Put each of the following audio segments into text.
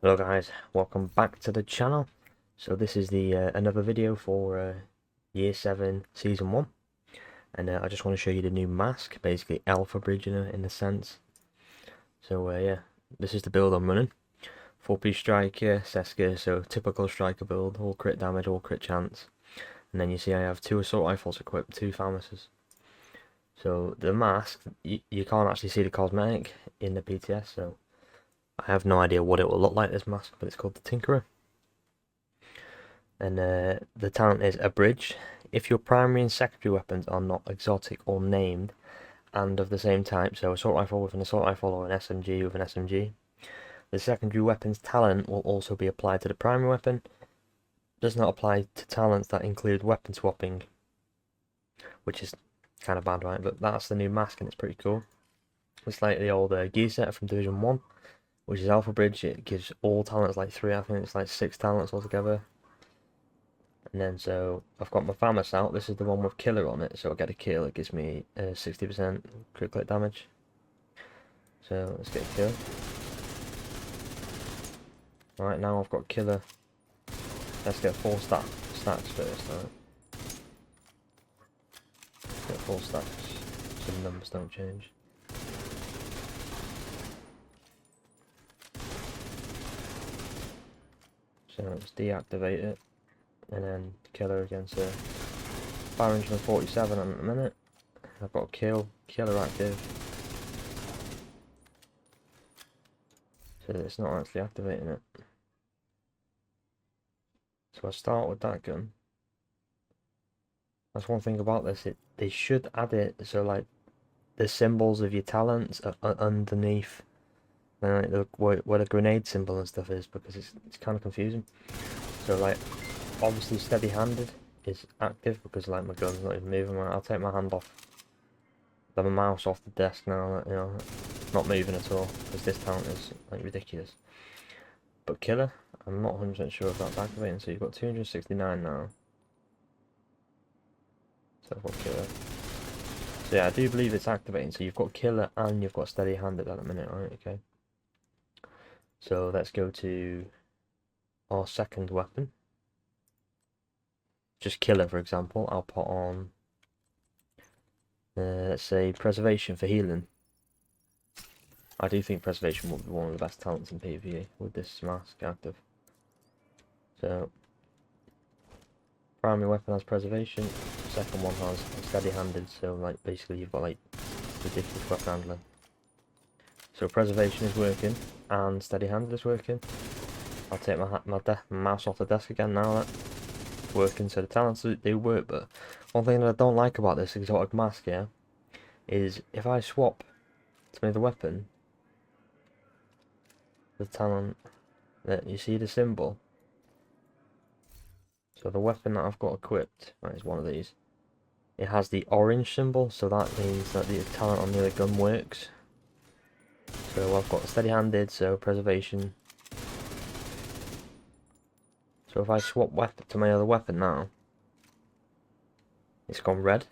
Hello guys, welcome back to the channel. So this is the another video for Year 7 Season 1, and I just want to show you the new mask, basically Alphabridge in a sense. So yeah, this is the build I'm running. 4-piece striker, Seska, so typical striker build, all crit damage, all crit chance. And then you see I have 2 assault rifles equipped, 2 pharmacists. So the mask, you can't actually see the cosmetic in the PTS, so I have no idea what it will look like, this mask, but it's called the Tinkerer. And the talent is Abridge. If your primary and secondary weapons are not exotic or named and of the same type, so assault rifle with an assault rifle or an SMG with an SMG, the secondary weapon's talent will also be applied to the primary weapon. Does not apply to talents that include weapon swapping, which is kind of bad, right? But that's the new mask and it's pretty cool. It's like the old gear set from Division 1, which is Alphabridge. It gives all talents like 3, I think it's like 6 talents altogether. And then so I've got my Famas out. This is the one with killer on it, so I get a kill. It gives me 60% crit click damage. So let's get a kill. Alright, now I've got killer. Let's get 4 stacks first. Alright. Get 4 stacks so the numbers don't change. So let's deactivate it. And then killer against a Baron's from 47 on a minute. I've got a kill, killer active. So it's not actually activating it. So I start with that gun. That's one thing about this, they should add it so like the symbols of your talents are underneath like where the grenade symbol and stuff is, because it's kind of confusing. So like obviously steady-handed is active because like my gun's not even moving. I'll take my hand off my mouse off the desk now, you know, not moving at all, because this talent is like ridiculous. But killer, I'm not 100% sure if that's activating. So you've got 269 now. So I've got killer. So yeah, I do believe it's activating. So you've got killer and you've got steady-handed at the minute, right? Okay. So let's go to our second weapon. Just killer, for example. I'll put on, let's say, preservation for healing. I do think preservation will be one of the best talents in PvE with this mask active. So primary weapon has preservation, second one has steady-handed, so like basically you've got like ridiculous weapon handling. So preservation is working and steady-handed is working. I'll take my mouse off the desk again now. That's working. So the talents do work, but one thing that I don't like about this exotic mask here is if I swap to make the weapon, the talent that you see the symbol. So the weapon that I've got equipped, right, is one of these. It has the orange symbol, so that means that the talent on the other gun works. So I've got steady-handed, so preservation. So if I swap weapon to my other weapon now, it's gone red.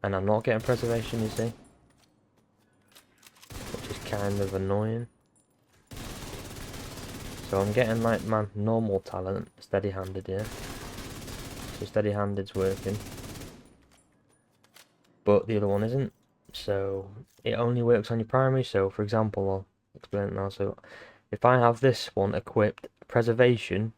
And I'm not getting preservation, you see. Which is kind of annoying. So I'm getting like my normal talent, steady-handed here. So steady-handed's working. But the other one isn't. So it only works on your primary. So for example, I'll explain it now. So if I have this one equipped, preservation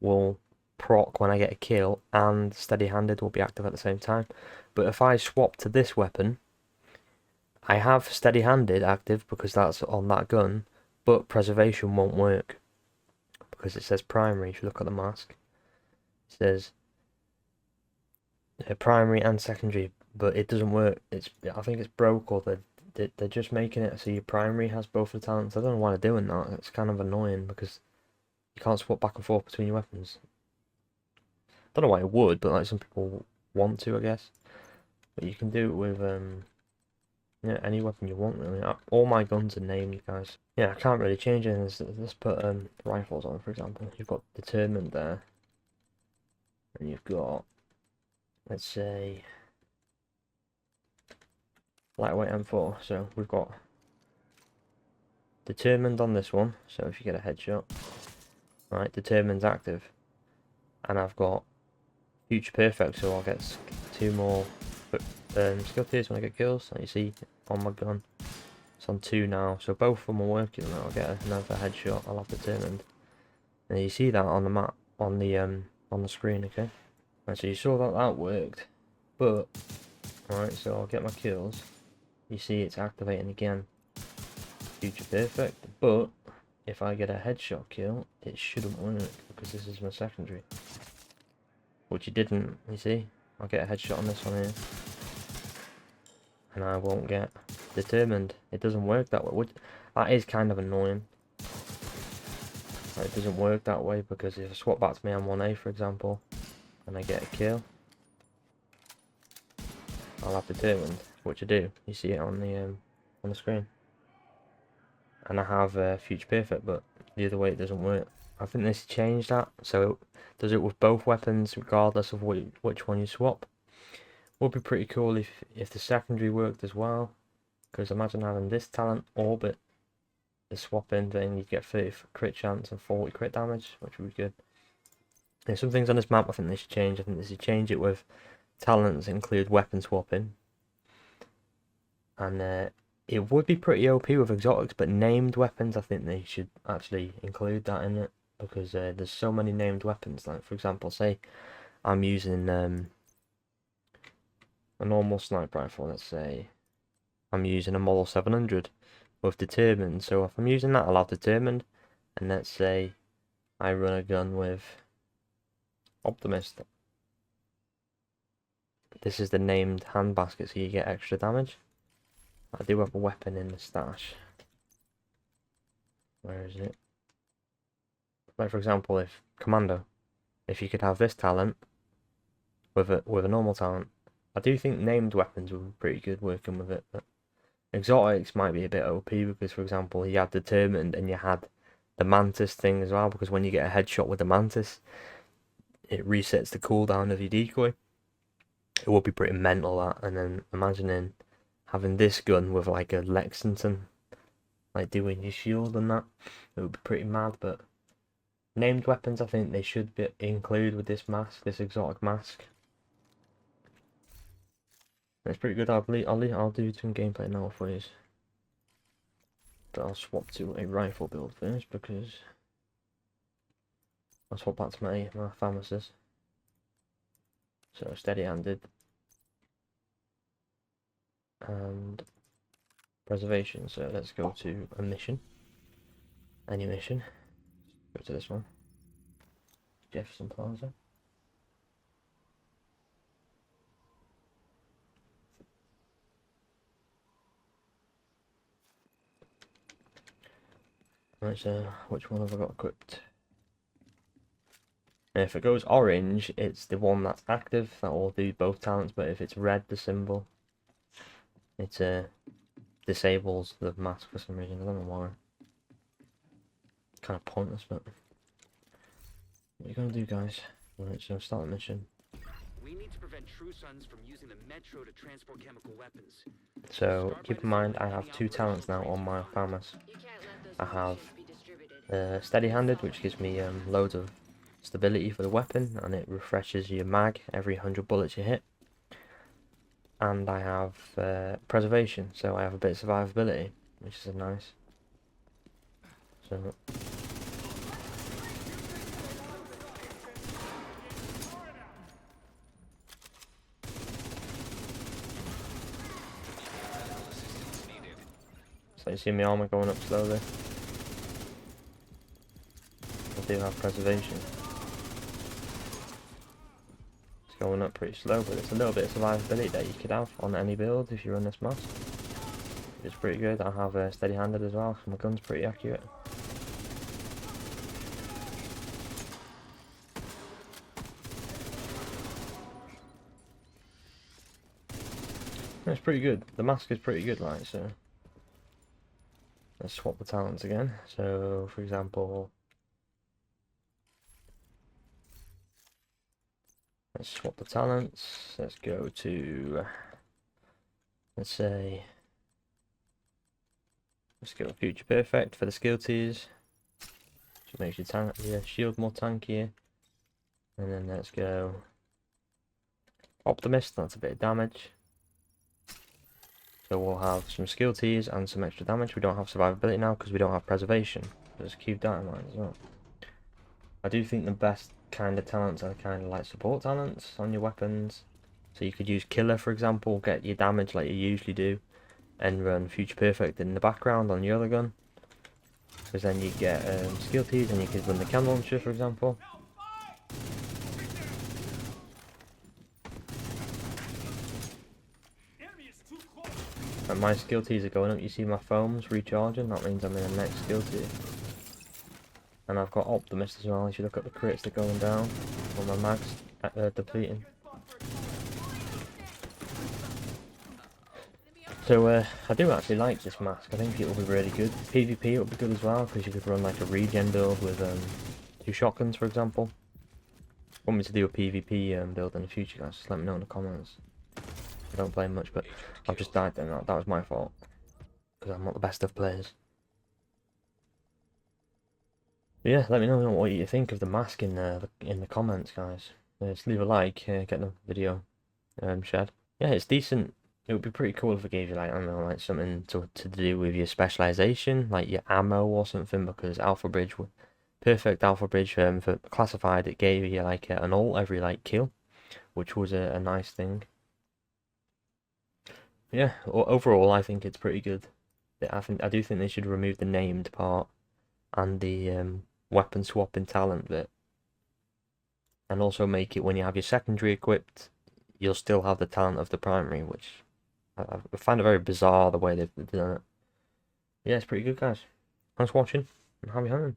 will proc when I get a kill and steady-handed will be active at the same time. But if I swap to this weapon, I have steady-handed active because that's on that gun, but preservation won't work because it says primary. If you look at the mask, it says primary and secondary, but it doesn't work. I think it's broke, or they're just making it so your primary has both the talents. I don't know why they're doing that. It's kind of annoying because you can't swap back and forth between your weapons. Don't know why it would, but like some people want to, I guess. But you can do it with yeah, any weapon you want really. All my guns are named, guys. Yeah, I can't really change anything. Let's put rifles on, for example. You've got determined there, and you've got, let's say, lightweight M4. So we've got determined on this one, so if you get a headshot, right, determined's active, and I've got future perfect, so I'll get 2 more skill tiers when I get kills. Like you see on my gun, it's on 2 now, so both of them are working. And I'll get another headshot. I'll have determined, and you see that on the map, on the screen. Okay, right, so you saw that that worked, but alright, so I'll get my kills. You see it's activating again, future perfect, but if I get a headshot kill, it shouldn't work because this is my secondary, which it didn't. You see, I'll get a headshot on this one here, and I won't get determined. It doesn't work that way, which that is kind of annoying. It doesn't work that way because if I swap back to my M1A, for example, and I get a kill, I'll have determined, which I do. You see it on the screen, and I have future perfect, but the other way it doesn't work. I think this changed that, so it does it with both weapons regardless of which one you swap. Would be pretty cool if the secondary worked as well, because imagine having this talent orbit, the swap in, then you get 30 crit chance and 40 crit damage, which would be good. There's some things on this map I think they should change. I think they should change it with talents include weapon swapping, and it would be pretty OP with exotics, but named weapons I think they should actually include that in it, because there's so many named weapons. Like for example, say I'm using a normal sniper rifle, let's say I'm using a model 700 with determined, so if I'm using that I'll have determined, and let's say I run a gun with optimist, this is the named hand basket, so you get extra damage. I do have a weapon in the stash. Where is it? Like for example, if commando, if you could have this talent with a normal talent, I do think named weapons would be pretty good working with it. But exotics might be a bit OP because, for example, you had determined and you had the mantis thing as well. Because when you get a headshot with the mantis, it resets the cooldown of your decoy. It would be pretty mental that. And then imagining having this gun with like a Lexington, like doing your shield and that, it would be pretty mad. But named weapons, I think they should be include with this mask, this exotic mask. It's pretty good. I'll do some gameplay now for you, but I'll swap to a rifle build first because I'll swap back to my pharmacist. So steady-handed and preservation. So let's go to a mission. Any mission. Go to this one. Jefferson Plaza. Right, so which one have I got equipped? And if it goes orange, it's the one that's active. That will do both talents, but if it's red, the symbol, it disables the mask for some reason. I don't know why. Kind of pointless, but what are you gonna do, guys? Right, so start the mission. We need to prevent True Sons from using the metro to transport chemical weapons. So keep in mind, I have 2 talents now on my farmers. I have steady-handed, which gives me loads of stability for the weapon, and it refreshes your mag every 100 bullets you hit. And I have preservation, so I have a bit of survivability, which is nice. So you see my armor going up slowly. I do have preservation. It's going up pretty slow, but it's a little bit of survivability that you could have on any build if you run this mask. It's pretty good. I have steady-handed as well, so my gun's pretty accurate. It's pretty good. The mask is pretty good, like, so let's swap the talents again. So, for example, let's swap the talents. Let's go to, let's say, Let's go Future Perfect for the skill tiers. Just makes your shield more tankier. And then let's go Optimist, that's a bit of damage. So we'll have some skill tiers and some extra damage. We don't have survivability now because we don't have preservation. Just keep that in mind as well. I do think the best kind of talents are kind of like support talents on your weapons. So you could use Killer, for example, get your damage like you usually do, and run Future Perfect in the background on your other gun. Because then you get skill tiers and you could run the Cam Launcher, for example. And my skill tiers are going up. You see my foams recharging, that means I'm in the next skill tier. And I've got Optimist as well. If you look at the crits, they're going down. On my mags depleting. So I do actually like this mask. I think it will be really good. PvP it will be good as well because you could run like a regen build with 2 shotguns, for example. Want me to do a PvP build in the future, guys? Just let me know in the comments. I don't play much, but I've just died then. That was my fault because I'm not the best of players. But yeah, let me know what you think of the mask in the comments, guys. Just leave a like, get the video shared. Yeah, it's decent. It would be pretty cool if it gave you like, I don't know, like something to do with your specialization, like your ammo or something, because Alphabridge, perfect Alphabridge for classified, it gave you like an ult every like kill, which was a nice thing. Yeah, overall I think it's pretty good. I do think they should remove the named part and the weapon swapping talent bit, and also make it when you have your secondary equipped, you'll still have the talent of the primary, which I find it very bizarre the way they've done it. Yeah, it's pretty good, guys. Thanks for watching, and happy hunting.